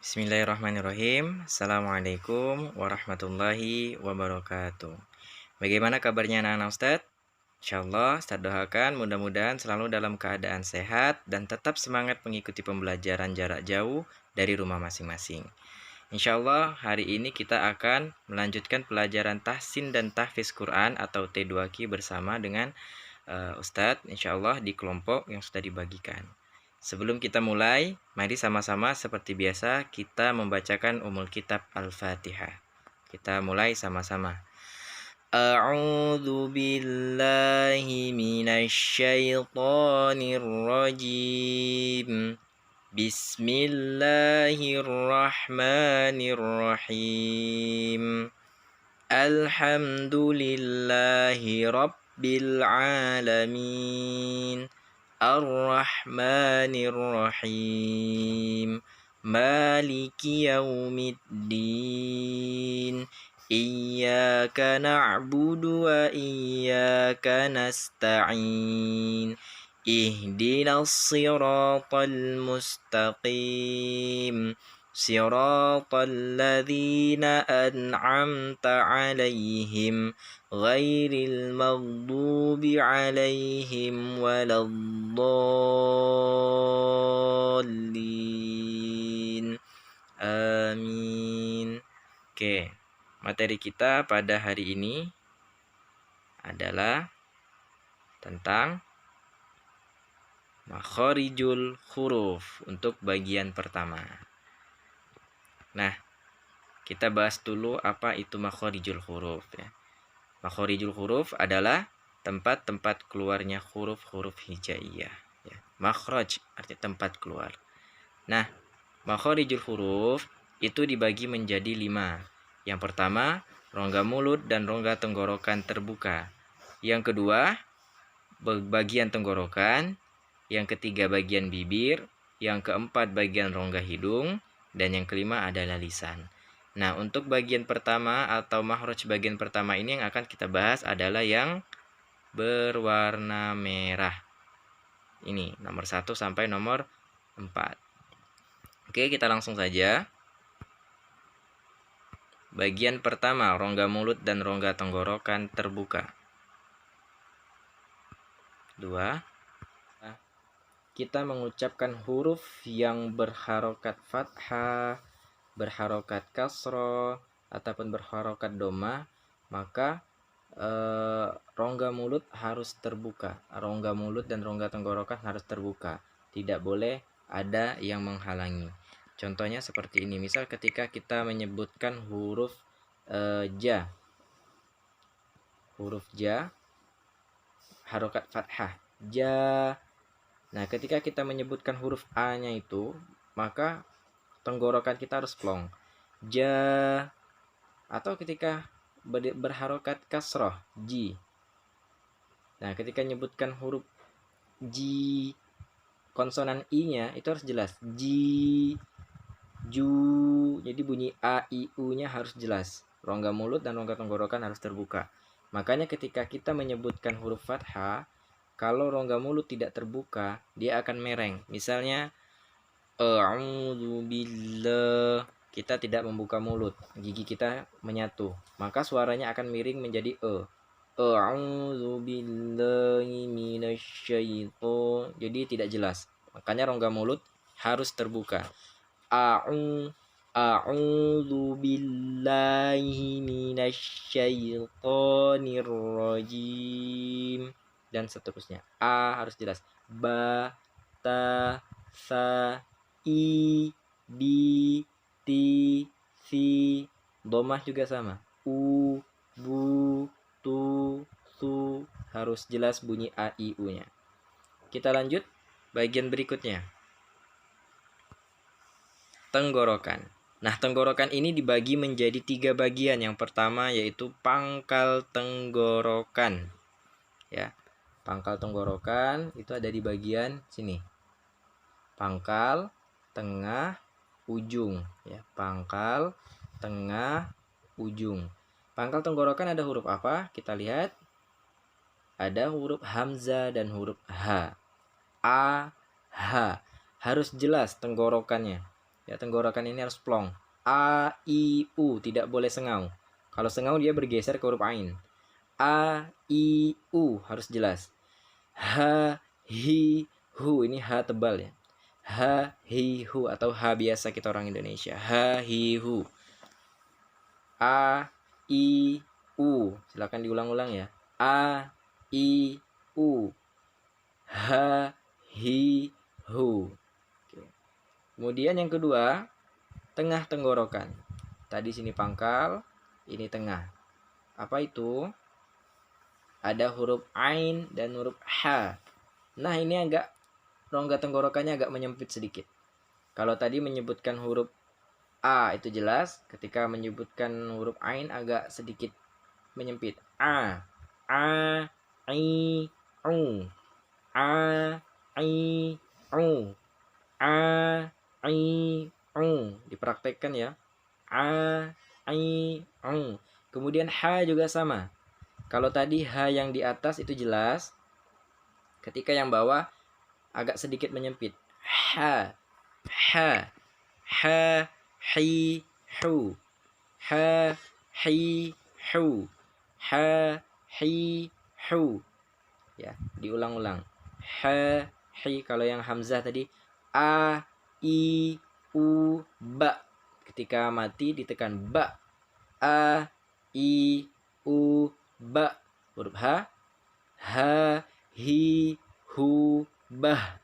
Bismillahirrahmanirrahim. Assalamualaikum warahmatullahi wabarakatuh. Bagaimana kabarnya anak-anak Ustadz? Insyaallah Ustadz doakan mudah-mudahan selalu dalam keadaan sehat dan tetap semangat mengikuti pembelajaran jarak jauh dari rumah masing-masing. Insyaallah hari ini kita akan melanjutkan pelajaran tahsin dan tahfiz Quran atau T2Q bersama dengan Ustadz insyaallah di kelompok yang sudah dibagikan. Sebelum kita mulai, mari sama-sama seperti biasa kita membacakan kitab Al-Fatihah. Kita mulai sama-sama. A'udzu billahi minasyaitonir rajim. Bismillahirrahmanirrahim. Alhamdulillahi rabbil alamin. Ar-Rahmanir-Rahim. Maliki yaumiddin. Iyyaka na'budu wa iyyaka nasta'in. Ihdinas siratal mustaqim. Siratal ladzina an'amta 'alaihim ghairil maghdubi 'alaihim waladdallin. Amin. Oke, materi kita pada hari ini adalah tentang makharijul huruf untuk bagian pertama. Nah, kita bahas dulu apa itu makharijul huruf ya. Makharijul huruf adalah tempat-tempat keluarnya huruf-huruf hijaiyah ya. Makhraj artinya tempat keluar. Nah, makharijul huruf itu dibagi menjadi 5. Yang pertama, rongga mulut dan rongga tenggorokan terbuka. Yang kedua, bagian tenggorokan. Yang ketiga, bagian bibir. Yang keempat, bagian rongga hidung. Dan yang kelima adalah lisan. Nah, untuk bagian pertama atau makhraj bagian pertama ini yang akan kita bahas adalah yang berwarna merah. Ini nomor 1 sampai nomor 4. Oke, kita langsung saja. Bagian pertama, rongga mulut dan rongga tenggorokan terbuka. 2. Kita mengucapkan huruf yang berharokat fathah, berharokat kasroh, ataupun berharokat doma, maka rongga mulut harus terbuka. Rongga mulut dan rongga tenggorokan harus terbuka. Tidak boleh ada yang menghalangi. Contohnya seperti ini. Misal ketika kita menyebutkan huruf ja. Huruf ja, harokat fathah. Ja. Nah, ketika kita menyebutkan huruf A-nya itu, maka tenggorokan kita harus plong. Ja. Atau ketika berharokat kasroh, ji. Nah, ketika menyebutkan huruf ji, konsonan I-nya itu harus jelas. Ji, ju. Jadi bunyi A, I, U-nya harus jelas. Rongga mulut dan rongga tenggorokan harus terbuka. Makanya ketika kita menyebutkan huruf fathah, kalau rongga mulut tidak terbuka, dia akan mereng. Misalnya, a'udzubillah, kita tidak membuka mulut, gigi kita menyatu, maka suaranya akan miring menjadi a'udzubillahi minasyaiton. Jadi tidak jelas. Makanya rongga mulut harus terbuka. A'udzubillahi minasyaitonir rajim. Dan seterusnya. A harus jelas. Ba, ta, sa, i, bi, ti, si. Domah juga sama. U, bu, tu, su. Harus jelas bunyi A, I, U-nya. Kita lanjut bagian berikutnya. Tenggorokan. Nah, tenggorokan ini dibagi menjadi 3 bagian. Yang pertama yaitu pangkal tenggorokan. Ya. Pangkal tenggorokan itu ada di bagian sini. Pangkal, tengah, ujung ya. Pangkal, tengah, ujung. Pangkal tenggorokan ada huruf apa? Kita lihat. Ada huruf hamzah dan huruf h. A, h. Harus jelas tenggorokannya. Ya, tenggorokan ini harus plong. A, I, U, tidak boleh sengau. Kalau sengau dia bergeser ke huruf ain. A, I, U harus jelas. H, hi, hu, ini H tebal ya. H, hi, hu, atau H biasa kita orang Indonesia. H, hi, hu. A, I, U. Silakan diulang-ulang ya. A, I, U. H, hi, hu. Oke. Kemudian yang kedua, tengah tenggorokan. Tadi sini pangkal, ini tengah. Apa itu? Ada huruf ain dan huruf H. Nah, ini agak rongga tenggorokannya agak menyempit sedikit. Kalau tadi menyebutkan huruf A itu jelas, ketika menyebutkan huruf ain agak sedikit menyempit. A, I, U. A, I, U. A, I, U. Dipraktekkan ya. A, I, U. Kemudian H juga sama. Kalau tadi H yang di atas itu jelas, ketika yang bawah agak sedikit menyempit. H, H, H, hi, hu. H, hi, hu. H, hi, hu. Ya, diulang-ulang. H, hi. Kalau yang hamzah tadi A, I, U, ba. Ketika mati ditekan ba. A, I, U, ba. Huruf H. H, hi, hu, bah.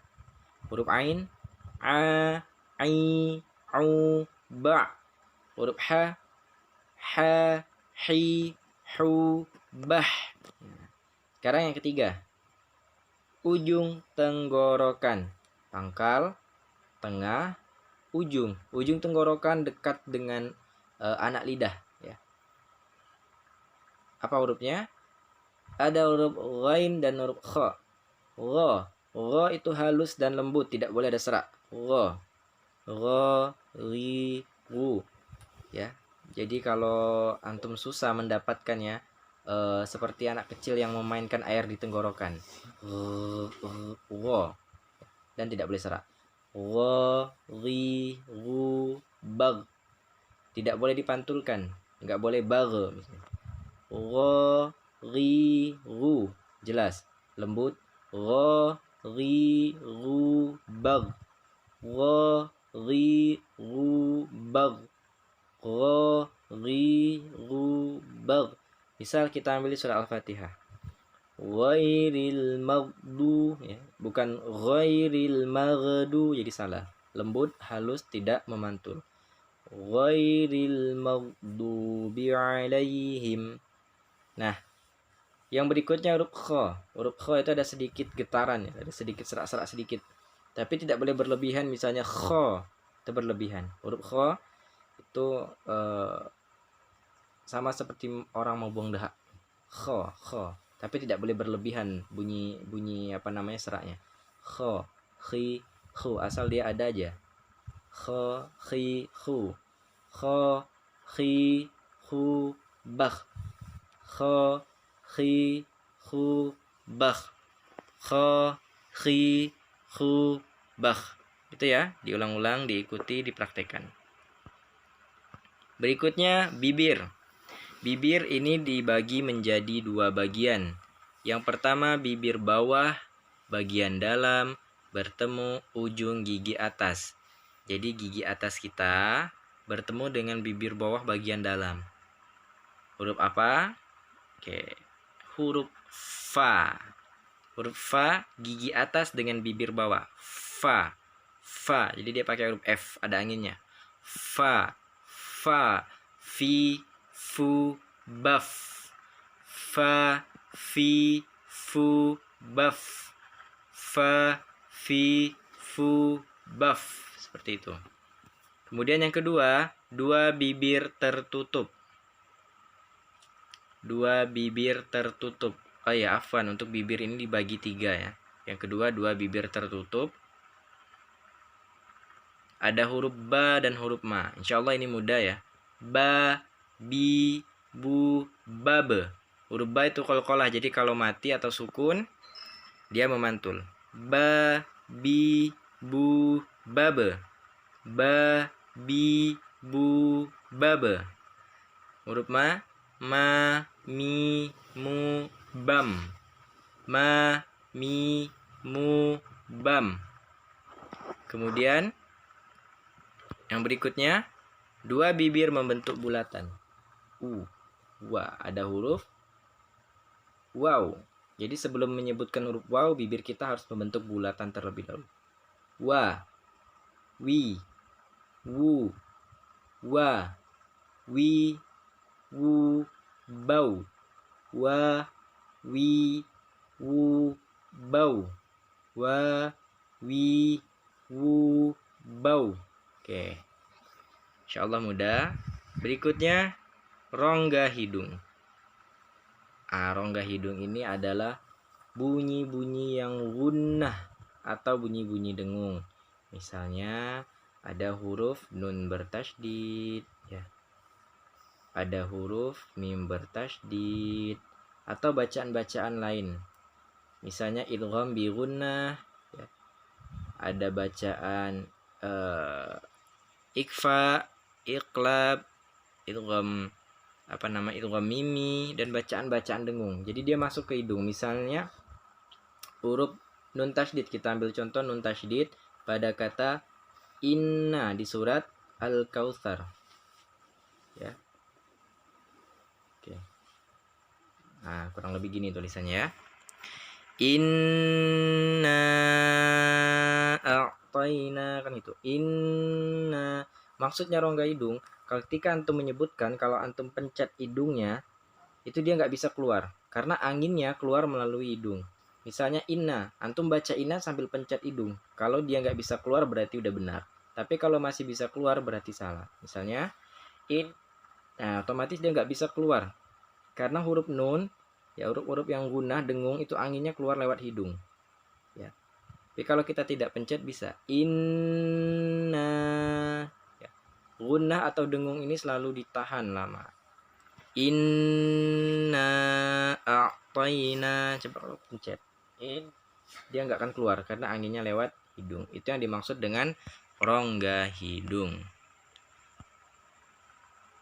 Huruf ain. A, I, U, ba. Huruf H. H, hi, hu, bah. Sekarang yang ketiga. Ujung tenggorokan. Pangkal, tengah, ujung. Ujung tenggorokan dekat dengan anak lidah. Ya. Apa hurufnya? Ada huruf ghain dan huruf kha. Gha. Gha itu halus dan lembut, tidak boleh ada serak. Gha. Gha, ri, ru. Ya. Jadi kalau antum susah mendapatkannya, seperti anak kecil yang memainkan air di tenggorokan. Gha. Dan tidak boleh serak. Gha, ri, ru, bag. Tidak boleh dipantulkan. Enggak boleh bagh misalnya. Gha, ri, ru. Jelas, lembut. Gha, ri, ru, bag. Gha, ri, ru, bag. Gha, ri, ru, bag. Misal kita ambil surah Al-Fatihah. Ghairil maghdu, ya, bukan ghairil maghdu, jadi salah. Lembut, halus, tidak memantul. Ghairil maghdubi alaihim. Nah, yang berikutnya huruf kha. Huruf kha itu ada sedikit getaran ya, ada sedikit serak-serak sedikit. Tapi tidak boleh berlebihan, misalnya kha itu berlebihan. Huruf kha itu sama seperti orang mau buang dahak. Kha, kha. Tapi tidak boleh berlebihan bunyi apa namanya seraknya. Kha, khi, khu, asal dia ada aja. Kha, khi, khu. Kha, khi, khu, bakh. Kha, khi, khu, bakh. Kha, khi, khu, bakh. Itu ya, diulang-ulang, diikuti, dipraktekkan. Berikutnya bibir. Bibir ini dibagi menjadi dua bagian. Yang pertama bibir bawah, bagian dalam, bertemu ujung gigi atas. Jadi gigi atas kita bertemu dengan bibir bawah bagian dalam. Huruf apa? Oke, huruf fa. Huruf fa, gigi atas dengan bibir bawah. Fa. Fa. Jadi dia pakai huruf F, ada anginnya. Fa. Fa. Fi. Fu. Baf. Fa. Fi. Fu. Baf. Fa. Fi. Fu. Baf. Seperti itu. Kemudian yang kedua, dua bibir tertutup. Dua bibir tertutup. Oh ya, afwan, untuk bibir ini dibagi tiga ya. Yang kedua, dua bibir tertutup. Ada huruf ba dan huruf ma. Insya Allah ini mudah ya. Ba, bi, bu, babe. Huruf ba itu qalqalah. Jadi kalau mati atau sukun, dia memantul. Ba, bi, bu, babe. ba, bi, bu, baba. Huruf ma, mi, mu, bam. Ma, mi, mu, bam. Kemudian yang berikutnya, dua bibir membentuk bulatan. Wa, ada huruf waw. Jadi sebelum menyebutkan huruf waw, bibir kita harus membentuk bulatan terlebih dahulu. Wa, wi, wu, wa, wi, wu, bau. Wa, wi, wu, bau. Wa, wi, wu, bau. Oke. Insyaallah mudah. Berikutnya rongga hidung. Rongga hidung ini adalah bunyi-bunyi yang gunnah atau bunyi-bunyi dengung. Misalnya ada huruf nun bertasydid, ya. Ada huruf mim bertasydid atau bacaan-bacaan lain. Misalnya idgham bi gunnah, ya. Ada bacaan ikfa, iqlab, idgham idgham mimi, dan bacaan-bacaan dengung. Jadi dia masuk ke hidung. Misalnya huruf nun tasydid, kita ambil contoh nun tasydid pada kata inna di surat Al-Kautsar. Ya. Oke. Nah, kurang lebih gini tulisannya ya. Inna a'tayna, kan itu. Inna. Maksudnya rongga hidung, ketika antum menyebutkan, kalau antum pencet hidungnya, itu dia nggak bisa keluar karena anginnya keluar melalui hidung. Misalnya inna, antum baca inna sambil pencet hidung, kalau dia nggak bisa keluar berarti udah benar, tapi kalau masih bisa keluar berarti salah. Misalnya nah otomatis dia nggak bisa keluar karena huruf nun, ya, huruf-huruf yang gunnah dengung itu anginnya keluar lewat hidung, ya. Tapi kalau kita tidak pencet bisa inna, ya. Gunnah atau dengung ini selalu ditahan lama. Inna a'tayna, coba kalau pencet dia nggak akan keluar karena anginnya lewat hidung. Itu yang dimaksud dengan rongga hidung.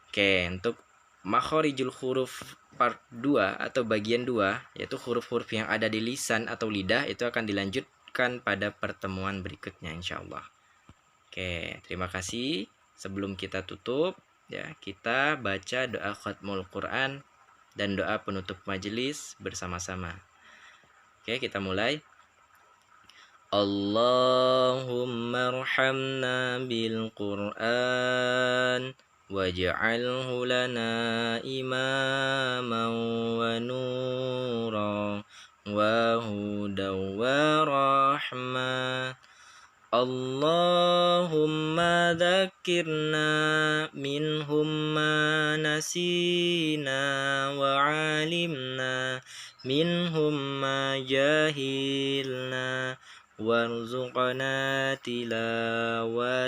Oke, untuk makhorijul huruf part 2 atau bagian 2, yaitu huruf-huruf yang ada di lisan atau lidah, itu akan dilanjutkan pada pertemuan berikutnya insyaallah. Oke, terima kasih. Sebelum kita tutup, ya, kita baca doa khatmul Quran dan doa penutup majelis bersama-sama. Oke, kita mulai. Allahumma arhamna bil Quran waj'alhu lana imaman wa nuran wa hudan wa rahmah. Allahumma dzakirna minhum ma nasina wa alimna minhum ma jahilna warzuqna tilawatahu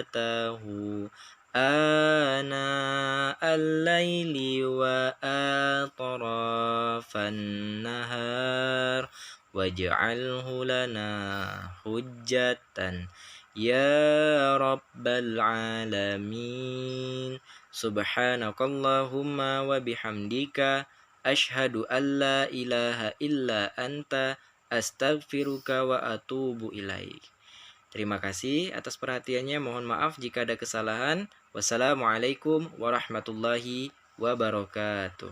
ana al-laili wa atrafan nahar waj'alhu lana hujjatan ya rabbal alamin. Subhanakallahumma wa bihamdika asyhadu an la ilaha illa anta astaghfiruka wa atubu ilaik. Terima kasih atas perhatiannya. Mohon maaf jika ada kesalahan. Wassalamualaikum warahmatullahi wabarakatuh.